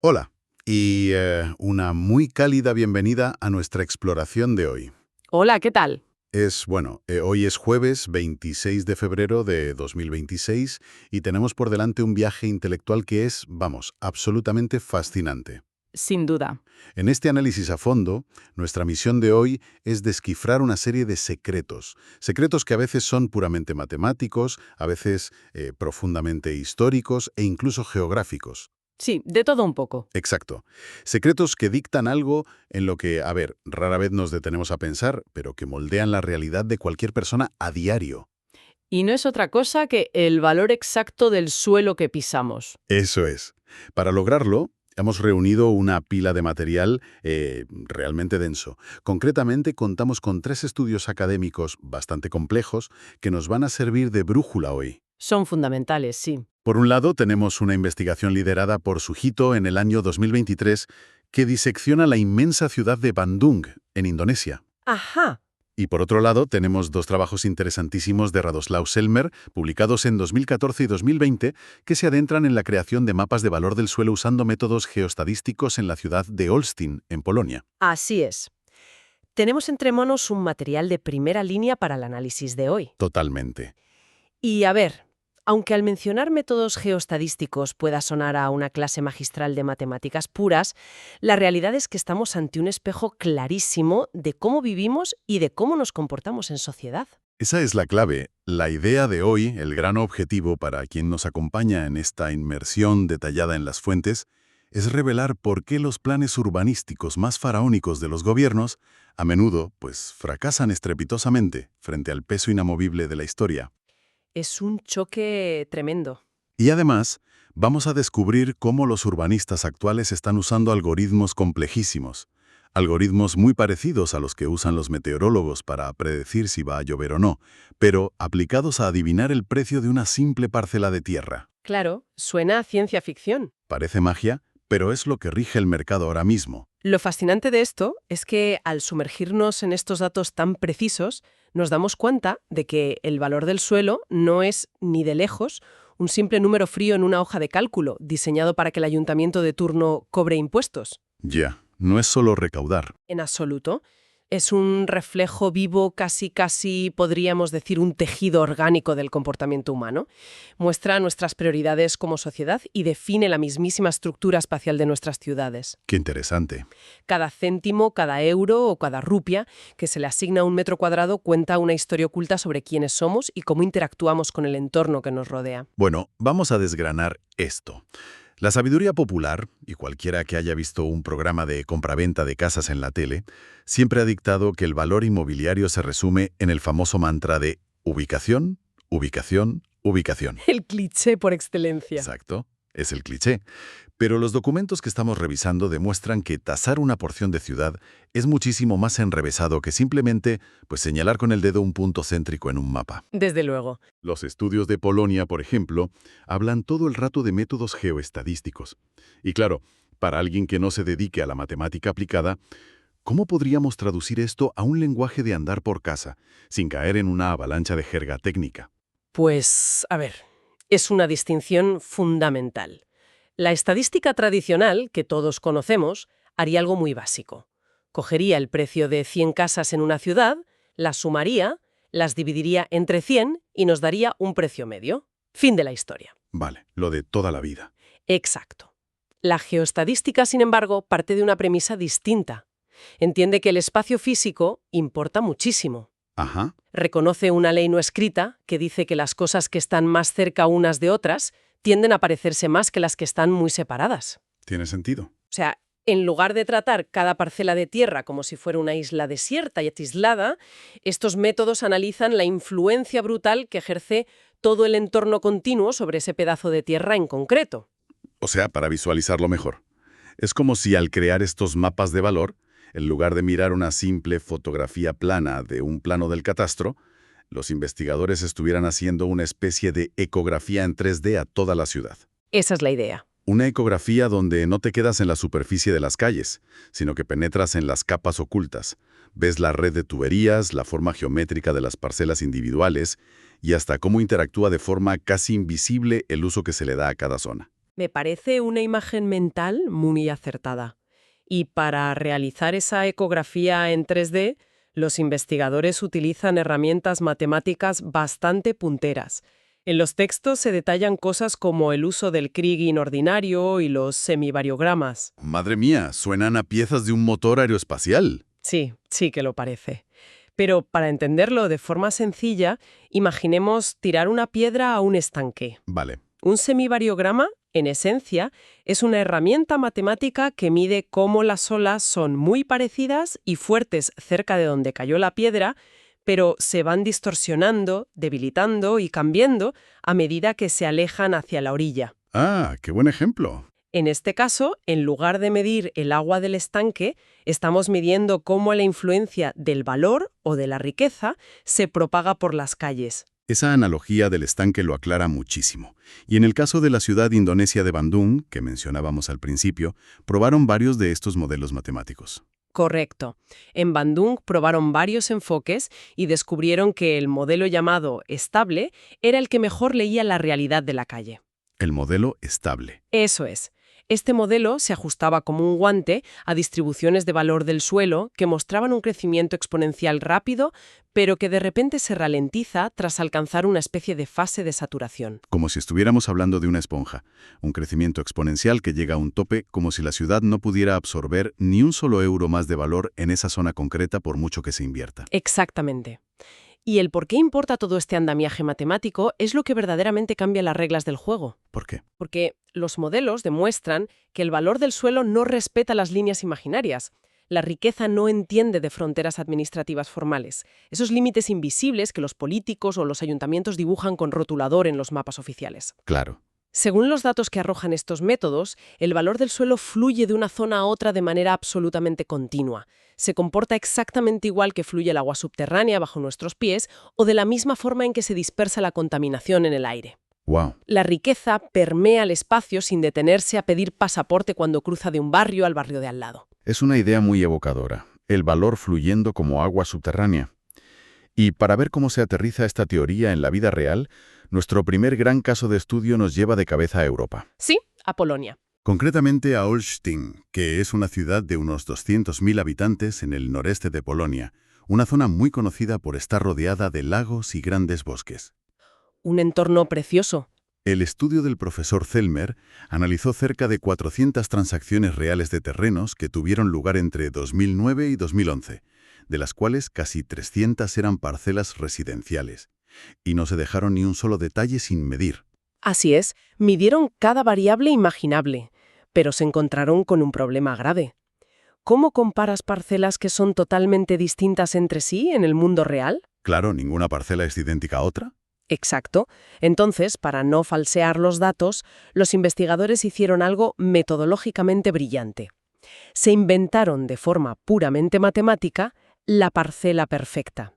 Hola, y una muy cálida bienvenida a nuestra exploración de hoy. Hola, ¿qué tal? Hoy es jueves 26 de febrero de 2026 y tenemos por delante un viaje intelectual que es, vamos, absolutamente fascinante. Sin duda. En este análisis a fondo, nuestra misión de hoy es descifrar una serie de secretos que a veces son puramente matemáticos, a veces profundamente históricos e incluso geográficos. Sí, de todo un poco. Exacto. Secretos que dictan algo en lo que, a ver, rara vez nos detenemos a pensar, pero que moldean la realidad de cualquier persona a diario. Y no es otra cosa que el valor exacto del suelo que pisamos. Eso es. Para lograrlo, hemos reunido una pila de material realmente denso. Concretamente, contamos con 3 estudios académicos bastante complejos que nos van a servir de brújula hoy. Son fundamentales, sí. Por un lado, tenemos una investigación liderada por Sugito en el año 2023 que disecciona la inmensa ciudad de Bandung, en Indonesia. Ajá. Y por otro lado, tenemos 2 trabajos interesantísimos de Radoslaw Selmer, publicados en 2014 y 2020, que se adentran en la creación de mapas de valor del suelo usando métodos geostadísticos en la ciudad de Olsztyn, en Polonia. Así es. Tenemos entre manos un material de primera línea para el análisis de hoy. Totalmente. Y a ver, aunque al mencionar métodos geostadísticos pueda sonar a una clase magistral de matemáticas puras, la realidad es que estamos ante un espejo clarísimo de cómo vivimos y de cómo nos comportamos en sociedad. Esa es la clave. La idea de hoy, el gran objetivo para quien nos acompaña en esta inmersión detallada en las fuentes, es revelar por qué los planes urbanísticos más faraónicos de los gobiernos a menudo, pues, fracasan estrepitosamente frente al peso inamovible de la historia. Es un choque tremendo. Y además, vamos a descubrir cómo los urbanistas actuales están usando algoritmos complejísimos, algoritmos muy parecidos a los que usan los meteorólogos para predecir si va a llover o no, pero aplicados a adivinar el precio de una simple parcela de tierra. Claro, suena a ciencia ficción. Parece magia, pero es lo que rige el mercado ahora mismo. Lo fascinante de esto es que al sumergirnos en estos datos tan precisos, nos damos cuenta de que el valor del suelo no es ni de lejos un simple número frío en una hoja de cálculo diseñado para que el ayuntamiento de turno cobre impuestos. Ya, no es solo recaudar. En absoluto. Es un reflejo vivo, casi podríamos decir un tejido orgánico del comportamiento humano. Muestra nuestras prioridades como sociedad y define la mismísima estructura espacial de nuestras ciudades. Qué interesante. Cada céntimo, cada euro o cada rupia que se le asigna a un metro cuadrado cuenta una historia oculta sobre quiénes somos y cómo interactuamos con el entorno que nos rodea. Bueno, vamos a desgranar esto. La sabiduría popular, y cualquiera que haya visto un programa de compraventa de casas en la tele, siempre ha dictado que el valor inmobiliario se resume en el famoso mantra de ubicación, ubicación, ubicación. El cliché por excelencia. Exacto, es el cliché. Pero los documentos que estamos revisando demuestran que tasar una porción de ciudad es muchísimo más enrevesado que simplemente señalar con el dedo un punto céntrico en un mapa. Desde luego. Los estudios de Polonia, por ejemplo, hablan todo el rato de métodos geoestadísticos. Y claro, para alguien que no se dedique a la matemática aplicada, ¿cómo podríamos traducir esto a un lenguaje de andar por casa, sin caer en una avalancha de jerga técnica? Pues, a ver, es una distinción fundamental. La estadística tradicional, que todos conocemos, haría algo muy básico. Cogería el precio de 100 casas en una ciudad, las sumaría, las dividiría entre 100 y nos daría un precio medio. Fin de la historia. Vale, lo de toda la vida. Exacto. La geoestadística, sin embargo, parte de una premisa distinta. Entiende que el espacio físico importa muchísimo. Ajá. Reconoce una ley no escrita que dice que las cosas que están más cerca unas de otras tienden a parecerse más que las que están muy separadas. Tiene sentido. O sea, en lugar de tratar cada parcela de tierra como si fuera una isla desierta y atislada, estos métodos analizan la influencia brutal que ejerce todo el entorno continuo sobre ese pedazo de tierra en concreto. O sea, para visualizarlo mejor. Es como si al crear estos mapas de valor, en lugar de mirar una simple fotografía plana de un plano del catastro, los investigadores estuvieran haciendo una especie de ecografía en 3D a toda la ciudad. Esa es la idea. Una ecografía donde no te quedas en la superficie de las calles, sino que penetras en las capas ocultas. Ves la red de tuberías, la forma geométrica de las parcelas individuales y hasta cómo interactúa de forma casi invisible el uso que se le da a cada zona. Me parece una imagen mental muy acertada. Y para realizar esa ecografía en 3D, los investigadores utilizan herramientas matemáticas bastante punteras. En los textos se detallan cosas como el uso del Kriging ordinario y los semivariogramas. Madre mía, suenan a piezas de un motor aeroespacial. Sí, sí que lo parece. Pero para entenderlo de forma sencilla, imaginemos tirar una piedra a un estanque. Vale. Un semivariograma, en esencia, es una herramienta matemática que mide cómo las olas son muy parecidas y fuertes cerca de donde cayó la piedra, pero se van distorsionando, debilitando y cambiando a medida que se alejan hacia la orilla. Ah, qué buen ejemplo. En este caso, en lugar de medir el agua del estanque, estamos midiendo cómo la influencia del valor o de la riqueza se propaga por las calles. Esa analogía del estanque lo aclara muchísimo. Y en el caso de la ciudad indonesia de Bandung, que mencionábamos al principio, probaron varios de estos modelos matemáticos. Correcto. En Bandung probaron varios enfoques y descubrieron que el modelo llamado estable era el que mejor leía la realidad de la calle. El modelo estable. Eso es. Este modelo se ajustaba como un guante a distribuciones de valor del suelo que mostraban un crecimiento exponencial rápido, pero que de repente se ralentiza tras alcanzar una especie de fase de saturación. Como si estuviéramos hablando de una esponja. Un crecimiento exponencial que llega a un tope como si la ciudad no pudiera absorber ni un solo euro más de valor en esa zona concreta por mucho que se invierta. Exactamente. Y el por qué importa todo este andamiaje matemático es lo que verdaderamente cambia las reglas del juego. ¿Por qué? Porque los modelos demuestran que el valor del suelo no respeta las líneas imaginarias. La riqueza no entiende de fronteras administrativas formales, esos límites invisibles que los políticos o los ayuntamientos dibujan con rotulador en los mapas oficiales. Claro. Según los datos que arrojan estos métodos, el valor del suelo fluye de una zona a otra de manera absolutamente continua. Se comporta exactamente igual que fluye el agua subterránea bajo nuestros pies o de la misma forma en que se dispersa la contaminación en el aire. Wow. La riqueza permea el espacio sin detenerse a pedir pasaporte cuando cruza de un barrio al barrio de al lado. Es una idea muy evocadora. El valor fluyendo como agua subterránea. Y para ver cómo se aterriza esta teoría en la vida real, nuestro primer gran caso de estudio nos lleva de cabeza a Europa. Sí, a Polonia. Concretamente a Olsztyn, que es una ciudad de unos 200.000 habitantes en el noreste de Polonia, una zona muy conocida por estar rodeada de lagos y grandes bosques. Un entorno precioso. El estudio del profesor Zellmer analizó cerca de 400 transacciones reales de terrenos que tuvieron lugar entre 2009 y 2011, de las cuales casi 300 eran parcelas residenciales, y no se dejaron ni un solo detalle sin medir. Así es, midieron cada variable imaginable, pero se encontraron con un problema grave. ¿Cómo comparas parcelas que son totalmente distintas entre sí en el mundo real? Claro, ninguna parcela es idéntica a otra. Exacto. Entonces, para no falsear los datos, los investigadores hicieron algo metodológicamente brillante. Se inventaron de forma puramente matemática la parcela perfecta.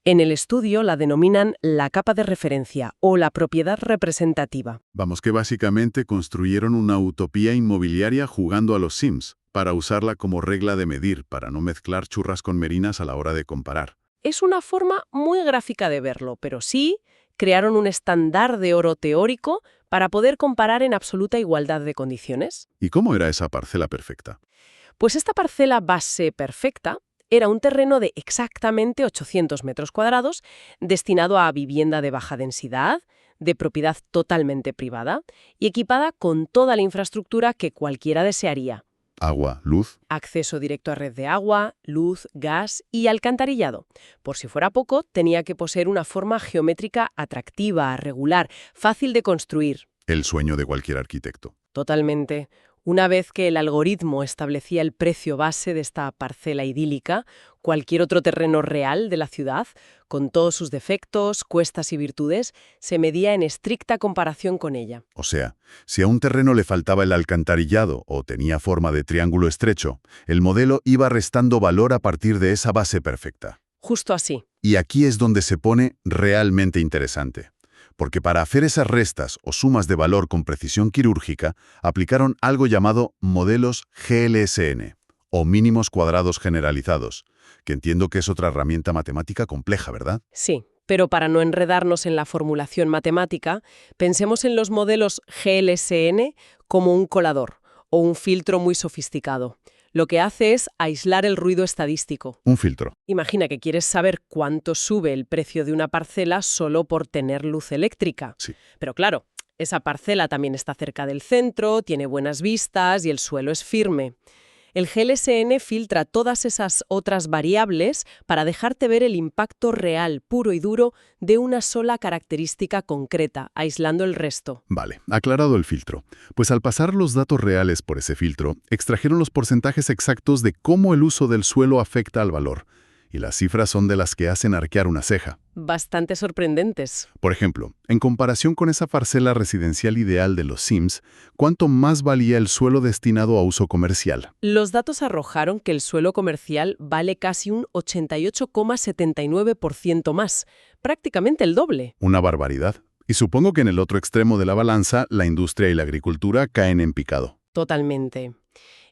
En el estudio la denominan la capa de referencia o la propiedad representativa. Vamos, que básicamente construyeron una utopía inmobiliaria jugando a los Sims, para usarla como regla de medir, para no mezclar churras con merinas a la hora de comparar. Es una forma muy gráfica de verlo, pero sí crearon un estándar de oro teórico para poder comparar en absoluta igualdad de condiciones. ¿Y cómo era esa parcela perfecta? Pues esta parcela base perfecta era un terreno de exactamente 800 metros cuadrados destinado a vivienda de baja densidad, de propiedad totalmente privada y equipada con toda la infraestructura que cualquiera desearía. Agua, luz. Acceso directo a red de agua, luz, gas y alcantarillado. Por si fuera poco, tenía que poseer una forma geométrica atractiva, regular, fácil de construir. El sueño de cualquier arquitecto. Totalmente. Una vez que el algoritmo establecía el precio base de esta parcela idílica, cualquier otro terreno real de la ciudad, con todos sus defectos, cuestas y virtudes, se medía en estricta comparación con ella. O sea, si a un terreno le faltaba el alcantarillado o tenía forma de triángulo estrecho, el modelo iba restando valor a partir de esa base perfecta. Justo así. Y aquí es donde se pone realmente interesante. Porque para hacer esas restas o sumas de valor con precisión quirúrgica, aplicaron algo llamado modelos GLSN, o mínimos cuadrados generalizados, que entiendo que es otra herramienta matemática compleja, ¿verdad? Sí, Pero para no enredarnos en la formulación matemática, pensemos en los modelos GLSN como un colador o un filtro muy sofisticado. Lo que hace es aislar el ruido estadístico. Un filtro. Imagina que quieres saber cuánto sube el precio de una parcela solo por tener luz eléctrica. Sí. Pero claro, esa parcela también está cerca del centro, tiene buenas vistas y el suelo es firme. El GLSN filtra todas esas otras variables para dejarte ver el impacto real, puro y duro, de una sola característica concreta, aislando el resto. Vale, aclarado el filtro. Pues al pasar los datos reales por ese filtro, extrajeron los porcentajes exactos de cómo el uso del suelo afecta al valor. Y las cifras son de las que hacen arquear una ceja. Bastante sorprendentes. Por ejemplo, en comparación con esa parcela residencial ideal de los Sims, ¿cuánto más valía el suelo destinado a uso comercial? Los datos arrojaron que el suelo comercial vale casi un 88,79% más, prácticamente el doble. Una barbaridad. Y supongo que en el otro extremo de la balanza, la industria y la agricultura caen en picado. Totalmente.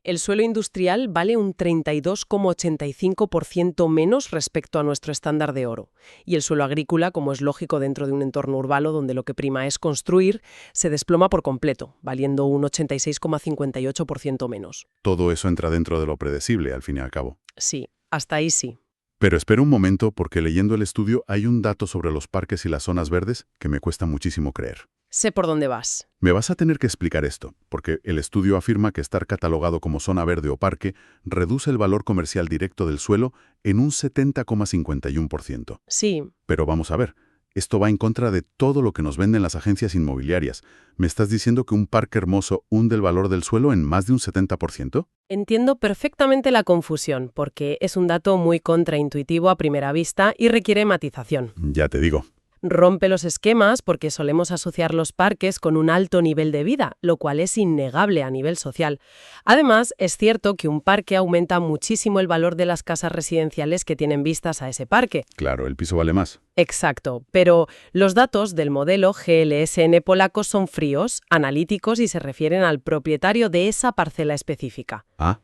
El suelo industrial vale un 32,85% menos respecto a nuestro estándar de oro. Y el suelo agrícola, como es lógico dentro de un entorno urbano donde lo que prima es construir, se desploma por completo, valiendo un 86,58% menos. Todo eso entra dentro de lo predecible, al fin y al cabo. Sí, hasta ahí sí. Pero espera un momento, porque leyendo el estudio hay un dato sobre los parques y las zonas verdes que me cuesta muchísimo creer. Sé por dónde vas. Me vas a tener que explicar esto, porque el estudio afirma que estar catalogado como zona verde o parque reduce el valor comercial directo del suelo en un 70,51%. Sí. Pero vamos a ver, esto va en contra de todo lo que nos venden las agencias inmobiliarias. ¿Me estás diciendo que un parque hermoso hunde el valor del suelo en más de un 70%? Entiendo perfectamente la confusión, porque es un dato muy contraintuitivo a primera vista y requiere matización. Ya te digo. Rompe los esquemas porque solemos asociar los parques con un alto nivel de vida, lo cual es innegable a nivel social. Además, es cierto que un parque aumenta muchísimo el valor de las casas residenciales que tienen vistas a ese parque. Claro, el piso vale más. Exacto, pero los datos del modelo GLSN polaco son fríos, analíticos y se refieren al propietario de esa parcela específica. Ah.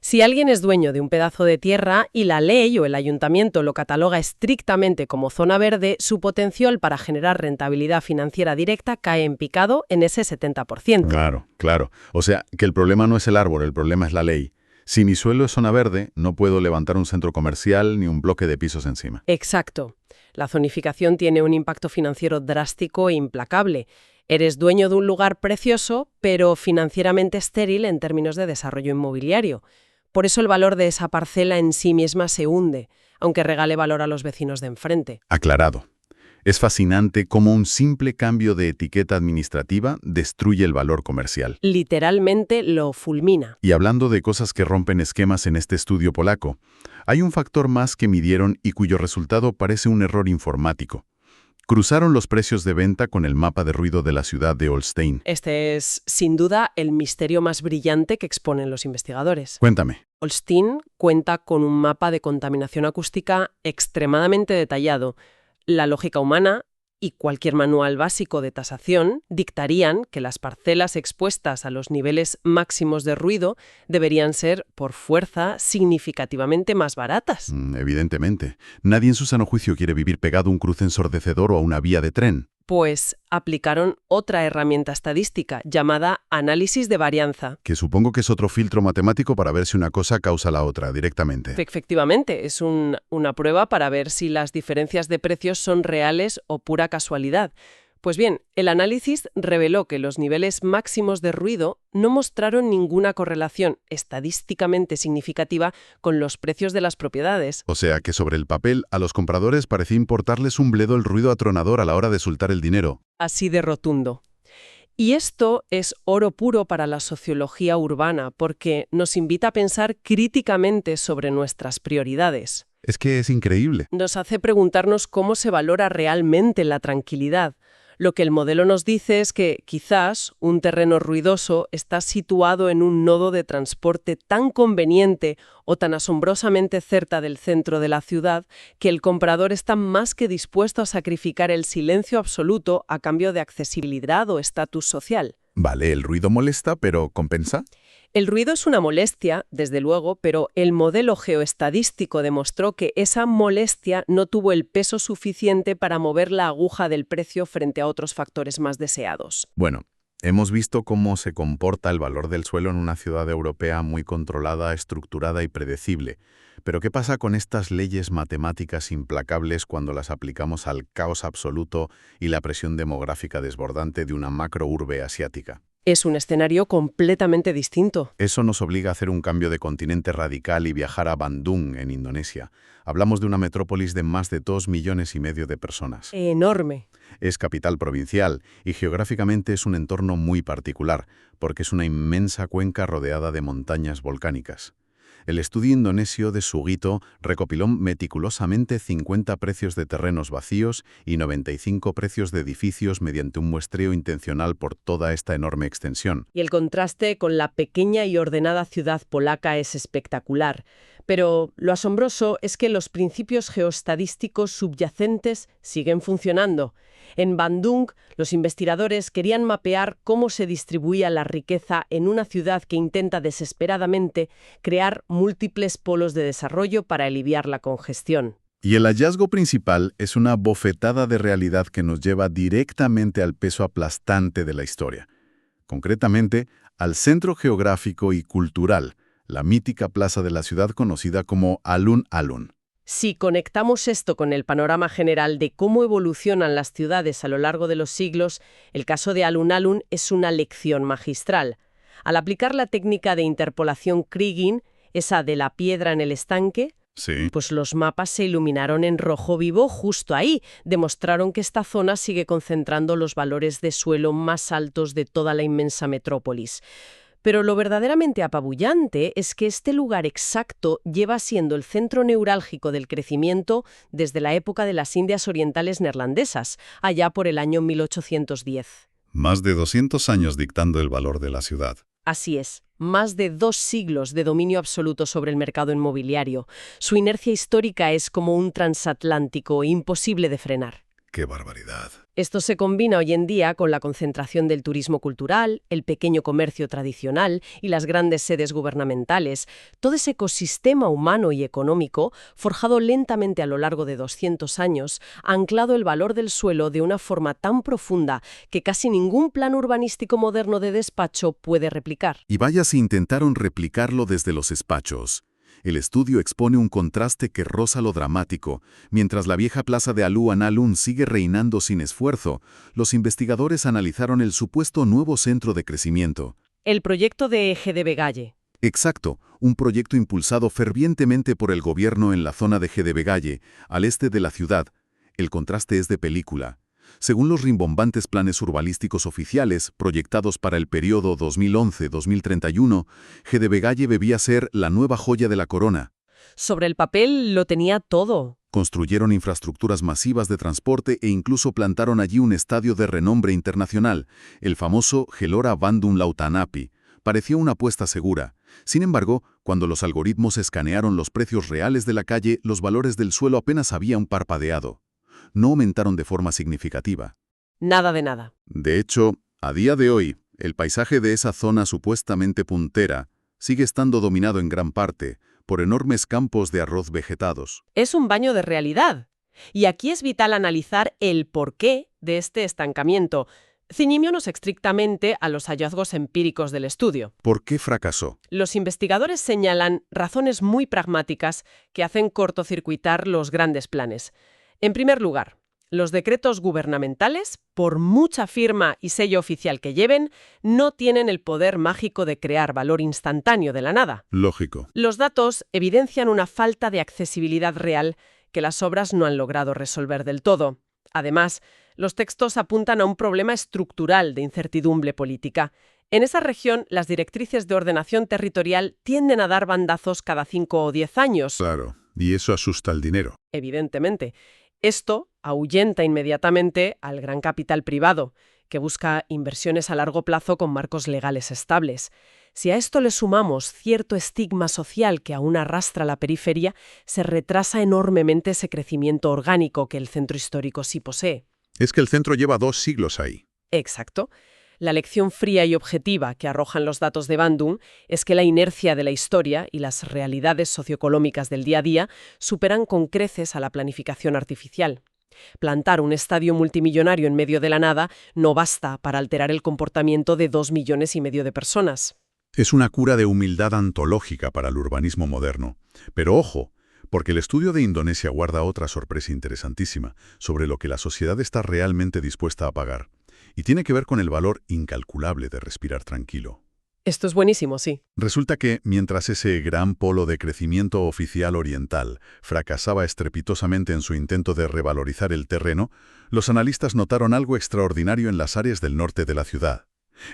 Si alguien es dueño de un pedazo de tierra y la ley o el ayuntamiento lo cataloga estrictamente como zona verde, su potencial para generar rentabilidad financiera directa cae en picado en ese 70%. Claro, claro. O sea, que el problema no es el árbol, el problema es la ley. Si mi suelo es zona verde, no puedo levantar un centro comercial ni un bloque de pisos encima. Exacto. La zonificación tiene un impacto financiero drástico e implacable. Eres dueño de un lugar precioso, pero financieramente estéril en términos de desarrollo inmobiliario. Por eso el valor de esa parcela en sí misma se hunde, aunque regale valor a los vecinos de enfrente. Aclarado. Es fascinante cómo un simple cambio de etiqueta administrativa destruye el valor comercial. Literalmente lo fulmina. Y hablando de cosas que rompen esquemas en este estudio polaco, hay un factor más que midieron y cuyo resultado parece un error informático. Cruzaron los precios de venta con el mapa de ruido de la ciudad de Holstein. Este es, sin duda, el misterio más brillante que exponen los investigadores. Cuéntame. Holstein cuenta con un mapa de contaminación acústica extremadamente detallado. La lógica humana y cualquier manual básico de tasación dictarían que las parcelas expuestas a los niveles máximos de ruido deberían ser, por fuerza, significativamente más baratas. Evidentemente. Nadie en su sano juicio quiere vivir pegado a un cruce ensordecedor o a una vía de tren. Pues aplicaron otra herramienta estadística llamada análisis de varianza. Que supongo que es otro filtro matemático para ver si una cosa causa la otra directamente. Efectivamente, es una prueba para ver si las diferencias de precios son reales o pura casualidad. Pues bien, el análisis reveló que los niveles máximos de ruido no mostraron ninguna correlación estadísticamente significativa con los precios de las propiedades. O sea que sobre el papel a los compradores parecía importarles un bledo el ruido atronador a la hora de soltar el dinero. Así de rotundo. Y esto es oro puro para la sociología urbana, porque nos invita a pensar críticamente sobre nuestras prioridades. Es que es increíble. Nos hace preguntarnos cómo se valora realmente la tranquilidad. Lo que el modelo nos dice es que quizás un terreno ruidoso está situado en un nodo de transporte tan conveniente o tan asombrosamente cerca del centro de la ciudad que el comprador está más que dispuesto a sacrificar el silencio absoluto a cambio de accesibilidad o estatus social. Vale, el ruido molesta, pero ¿compensa? El ruido es una molestia, desde luego, pero el modelo geoestadístico demostró que esa molestia no tuvo el peso suficiente para mover la aguja del precio frente a otros factores más deseados. Bueno, hemos visto cómo se comporta el valor del suelo en una ciudad europea muy controlada, estructurada y predecible. Pero ¿qué pasa con estas leyes matemáticas implacables cuando las aplicamos al caos absoluto y la presión demográfica desbordante de una macrourbe asiática? Es un escenario completamente distinto. Eso nos obliga a hacer un cambio de continente radical y viajar a Bandung, en Indonesia. Hablamos de una metrópolis de más de 2,5 millones de personas. Enorme. Es capital provincial y geográficamente es un entorno muy particular, porque es una inmensa cuenca rodeada de montañas volcánicas. El estudio indonesio de Sugito recopiló meticulosamente 50 precios de terrenos vacíos y 95 precios de edificios mediante un muestreo intencional por toda esta enorme extensión. Y el contraste con la pequeña y ordenada ciudad polaca es espectacular. Pero lo asombroso es que los principios geoestadísticos subyacentes siguen funcionando. En Bandung, los investigadores querían mapear cómo se distribuía la riqueza en una ciudad que intenta desesperadamente crear múltiples polos de desarrollo para aliviar la congestión. Y el hallazgo principal es una bofetada de realidad que nos lleva directamente al peso aplastante de la historia. Concretamente, al centro geográfico y cultural, la mítica plaza de la ciudad conocida como Alun Alun. Si conectamos esto con el panorama general de cómo evolucionan las ciudades a lo largo de los siglos, el caso de Alun Alun es una lección magistral. Al aplicar la técnica de interpolación Kriging, esa de la piedra en el estanque, Sí. pues los mapas se iluminaron en rojo vivo justo ahí. Demostraron que esta zona sigue concentrando los valores de suelo más altos de toda la inmensa metrópolis. Pero lo verdaderamente apabullante es que este lugar exacto lleva siendo el centro neurálgico del crecimiento desde la época de las Indias Orientales neerlandesas, allá por el año 1810. Más de 200 años dictando el valor de la ciudad. Así es, más de 2 siglos de dominio absoluto sobre el mercado inmobiliario. Su inercia histórica es como un transatlántico imposible de frenar. ¡Qué barbaridad! Esto se combina hoy en día con la concentración del turismo cultural, el pequeño comercio tradicional y las grandes sedes gubernamentales. Todo ese ecosistema humano y económico, forjado lentamente a lo largo de 200 años, ha anclado el valor del suelo de una forma tan profunda que casi ningún plan urbanístico moderno de despacho puede replicar. Y vaya si intentaron replicarlo desde los despachos. El estudio expone un contraste que roza lo dramático. Mientras la vieja plaza de Alun Alun sigue reinando sin esfuerzo, los investigadores analizaron el supuesto nuevo centro de crecimiento. El proyecto de GDB Galle. Exacto, un proyecto impulsado fervientemente por el gobierno en la zona de GDB Galle, al este de la ciudad. El contraste es de película. Según los rimbombantes planes urbanísticos oficiales proyectados para el periodo 2011-2031, GDB Galle debía ser la nueva joya de la corona. Sobre el papel lo tenía todo. Construyeron infraestructuras masivas de transporte e incluso plantaron allí un estadio de renombre internacional, el famoso Gelora Bandung Lautan Api. Parecía una apuesta segura. Sin embargo, cuando los algoritmos escanearon los precios reales de la calle, los valores del suelo apenas habían parpadeado. No aumentaron de forma significativa. Nada de nada. De hecho, a día de hoy, el paisaje de esa zona supuestamente puntera sigue estando dominado en gran parte por enormes campos de arroz vegetados. Es un baño de realidad. Y aquí es vital analizar el porqué de este estancamiento, ciñémonos estrictamente a los hallazgos empíricos del estudio. ¿Por qué fracasó? Los investigadores señalan razones muy pragmáticas que hacen cortocircuitar los grandes planes. En primer lugar, los decretos gubernamentales, por mucha firma y sello oficial que lleven, no tienen el poder mágico de crear valor instantáneo de la nada. Lógico. Los datos evidencian una falta de accesibilidad real que las obras no han logrado resolver del todo. Además, los textos apuntan a un problema estructural de incertidumbre política. En esa región, las directrices de ordenación territorial tienden a dar bandazos cada 5 o 10 años. Claro, y eso asusta el dinero. Evidentemente. Esto ahuyenta inmediatamente al gran capital privado, que busca inversiones a largo plazo con marcos legales estables. Si a esto le sumamos cierto estigma social que aún arrastra la periferia, se retrasa enormemente ese crecimiento orgánico que el centro histórico sí posee. Es que el centro lleva 2 siglos ahí. Exacto. La lección fría y objetiva que arrojan los datos de Bandung es que la inercia de la historia y las realidades socioeconómicas del día a día superan con creces a la planificación artificial. Plantar un estadio multimillonario en medio de la nada no basta para alterar el comportamiento de 2,5 millones de personas. Es una cura de humildad antológica para el urbanismo moderno. Pero ojo, porque el estudio de Indonesia guarda otra sorpresa interesantísima sobre lo que la sociedad está realmente dispuesta a pagar. Y tiene que ver con el valor incalculable de respirar tranquilo. Esto es buenísimo, sí. Resulta que, mientras ese gran polo de crecimiento oficial oriental fracasaba estrepitosamente en su intento de revalorizar el terreno, los analistas notaron algo extraordinario en las áreas del norte de la ciudad.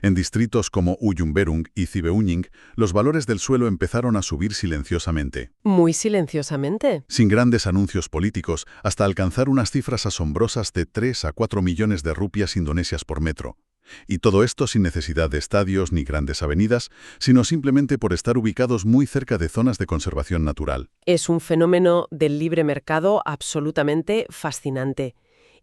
En distritos como Uyumberung y Cibeuying, los valores del suelo empezaron a subir silenciosamente. Muy silenciosamente. Sin grandes anuncios políticos, hasta alcanzar unas cifras asombrosas de 3 a 4 millones de rupias indonesias por metro. Y todo esto sin necesidad de estadios ni grandes avenidas, sino simplemente por estar ubicados muy cerca de zonas de conservación natural. Es un fenómeno del libre mercado absolutamente fascinante.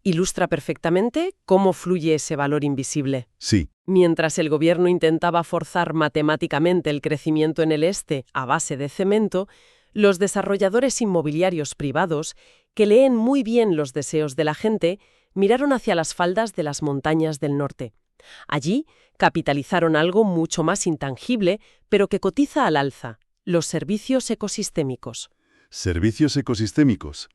Ilustra perfectamente cómo fluye ese valor invisible. Sí. Mientras el gobierno intentaba forzar matemáticamente el crecimiento en el este a base de cemento, los desarrolladores inmobiliarios privados, que leen muy bien los deseos de la gente, miraron hacia las faldas de las montañas del norte. Allí capitalizaron algo mucho más intangible, pero que cotiza al alza: los servicios ecosistémicos. Servicios ecosistémicos.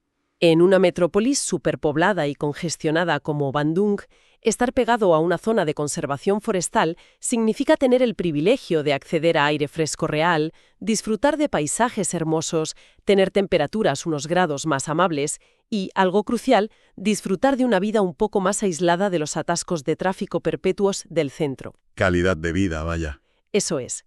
En una metrópolis superpoblada y congestionada como Bandung, estar pegado a una zona de conservación forestal significa tener el privilegio de acceder a aire fresco real, disfrutar de paisajes hermosos, tener temperaturas unos grados más amables y, algo crucial, disfrutar de una vida un poco más aislada de los atascos de tráfico perpetuos del centro. Calidad de vida, vaya. Eso es.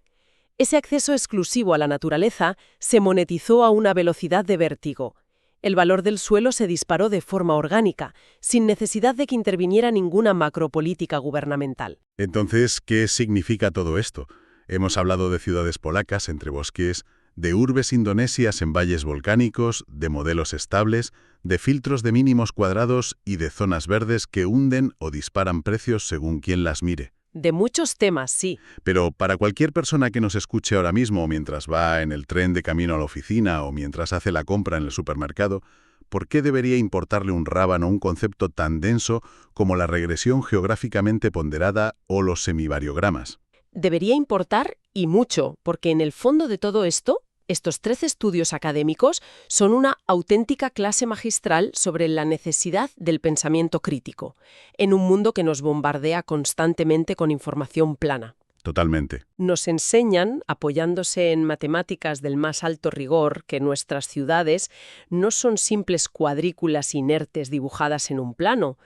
Ese acceso exclusivo a la naturaleza se monetizó a una velocidad de vértigo. El valor del suelo se disparó de forma orgánica, sin necesidad de que interviniera ninguna macropolítica gubernamental. Entonces, ¿qué significa todo esto? Hemos hablado de ciudades polacas entre bosques, de urbes indonesias en valles volcánicos, de modelos estables, de filtros de mínimos cuadrados y de zonas verdes que hunden o disparan precios según quien las mire. De muchos temas, sí. Pero para cualquier persona que nos escuche ahora mismo mientras va en el tren de camino a la oficina o mientras hace la compra en el supermercado, ¿por qué debería importarle un rábano un concepto tan denso como la regresión geográficamente ponderada o los semivariogramas? Debería importar y mucho, porque en el fondo de todo esto, estos 13 estudios académicos son una auténtica clase magistral sobre la necesidad del pensamiento crítico, en un mundo que nos bombardea constantemente con información plana. Totalmente. Nos enseñan, apoyándose en matemáticas del más alto rigor, que nuestras ciudades no son simples cuadrículas inertes dibujadas en un plano.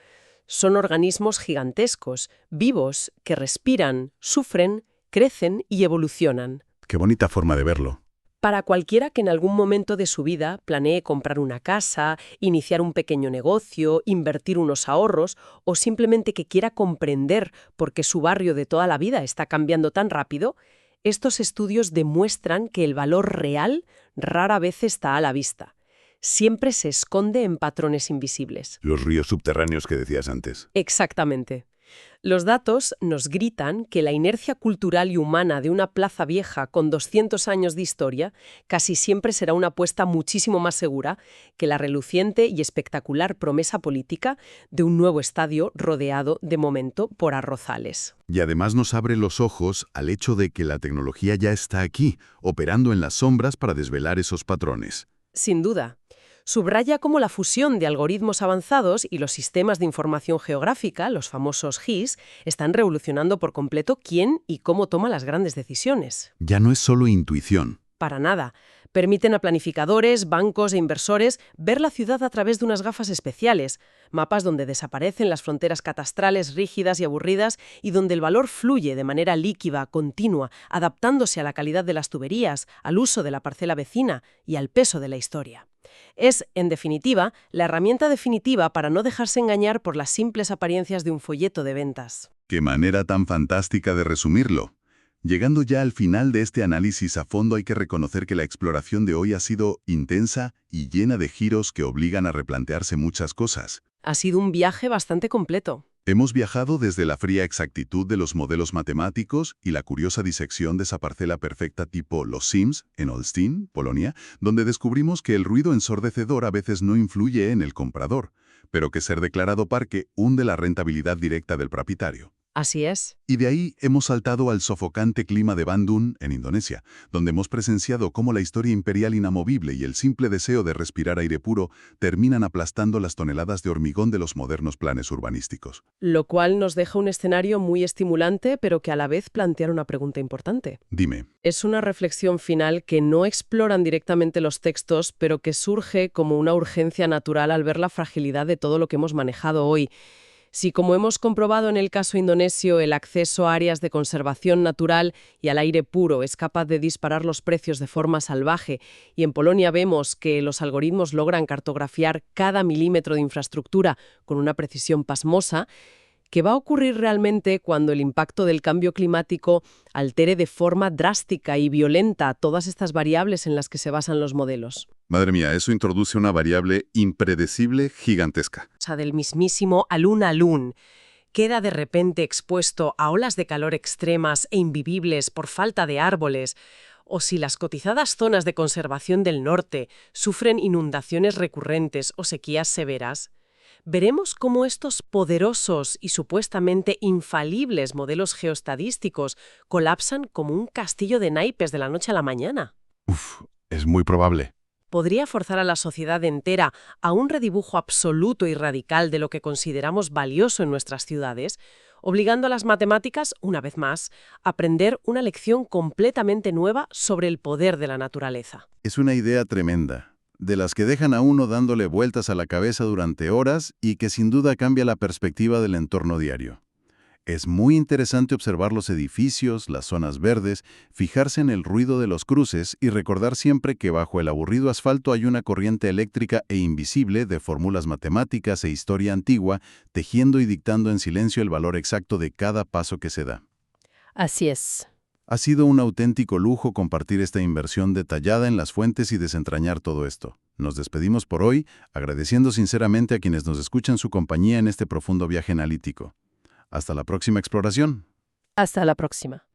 Son organismos gigantescos, vivos, que respiran, sufren, crecen y evolucionan. Qué bonita forma de verlo. Para cualquiera que en algún momento de su vida planee comprar una casa, iniciar un pequeño negocio, invertir unos ahorros o simplemente que quiera comprender por qué su barrio de toda la vida está cambiando tan rápido, estos estudios demuestran que el valor real rara vez está a la vista. Siempre se esconde en patrones invisibles. Los ríos subterráneos que decías antes. Exactamente. Los datos nos gritan que la inercia cultural y humana de una plaza vieja con 200 años de historia casi siempre será una apuesta muchísimo más segura que la reluciente y espectacular promesa política de un nuevo estadio rodeado, de momento, por arrozales. Y además nos abre los ojos al hecho de que la tecnología ya está aquí, operando en las sombras para desvelar esos patrones. Sin duda. Subraya cómo la fusión de algoritmos avanzados y los sistemas de información geográfica, los famosos GIS, están revolucionando por completo quién y cómo toma las grandes decisiones. Ya no es solo intuición. Para nada. Permiten a planificadores, bancos e inversores ver la ciudad a través de unas gafas especiales, mapas donde desaparecen las fronteras catastrales rígidas y aburridas y donde el valor fluye de manera líquida, continua, adaptándose a la calidad de las tuberías, al uso de la parcela vecina y al peso de la historia. Es, en definitiva, la herramienta definitiva para no dejarse engañar por las simples apariencias de un folleto de ventas. ¡Qué manera tan fantástica de resumirlo! Llegando ya al final de este análisis a fondo, hay que reconocer que la exploración de hoy ha sido intensa y llena de giros que obligan a replantearse muchas cosas. Ha sido un viaje bastante completo. Hemos viajado desde la fría exactitud de los modelos matemáticos y la curiosa disección de esa parcela perfecta tipo Los Sims, en Olsztyn, Polonia, donde descubrimos que el ruido ensordecedor a veces no influye en el comprador, pero que ser declarado parque hunde la rentabilidad directa del propietario. Así es. Y de ahí hemos saltado al sofocante clima de Bandung, en Indonesia, donde hemos presenciado cómo la historia imperial inamovible y el simple deseo de respirar aire puro terminan aplastando las toneladas de hormigón de los modernos planes urbanísticos. Lo cual nos deja un escenario muy estimulante, pero que a la vez plantea una pregunta importante. Dime, Es una reflexión final que no exploran directamente los textos, pero que surge como una urgencia natural al ver la fragilidad de todo lo que hemos manejado hoy. Si, como hemos comprobado en el caso indonesio, el acceso a áreas de conservación natural y al aire puro es capaz de disparar los precios de forma salvaje, y en Polonia vemos que los algoritmos logran cartografiar cada milímetro de infraestructura con una precisión pasmosa, ¿qué va a ocurrir realmente cuando el impacto del cambio climático altere de forma drástica y violenta todas estas variables en las que se basan los modelos? madre mía, eso introduce una variable impredecible gigantesca. O sea, del mismísimo Alun Alun, queda de repente expuesto a olas de calor extremas e invivibles por falta de árboles, o si las cotizadas zonas de conservación del norte sufren inundaciones recurrentes o sequías severas, veremos cómo estos poderosos y supuestamente infalibles modelos geoestadísticos colapsan como un castillo de naipes de la noche a la mañana. Es muy probable. Podría forzar a la sociedad entera a un redibujo absoluto y radical de lo que consideramos valioso en nuestras ciudades, obligando a las matemáticas, una vez más, a aprender una lección completamente nueva sobre el poder de la naturaleza. Es una idea tremenda, de las que dejan a uno dándole vueltas a la cabeza durante horas y que sin duda cambia la perspectiva del entorno diario. Es muy interesante observar los edificios, las zonas verdes, fijarse en el ruido de los cruces y recordar siempre que bajo el aburrido asfalto hay una corriente eléctrica e invisible de fórmulas matemáticas e historia antigua, tejiendo y dictando en silencio el valor exacto de cada paso que se da. Así es. Ha sido un auténtico lujo compartir esta inversión detallada en las fuentes y desentrañar todo esto. Nos despedimos por hoy, agradeciendo sinceramente a quienes nos escuchan su compañía en este profundo viaje analítico. Hasta la próxima exploración. Hasta la próxima.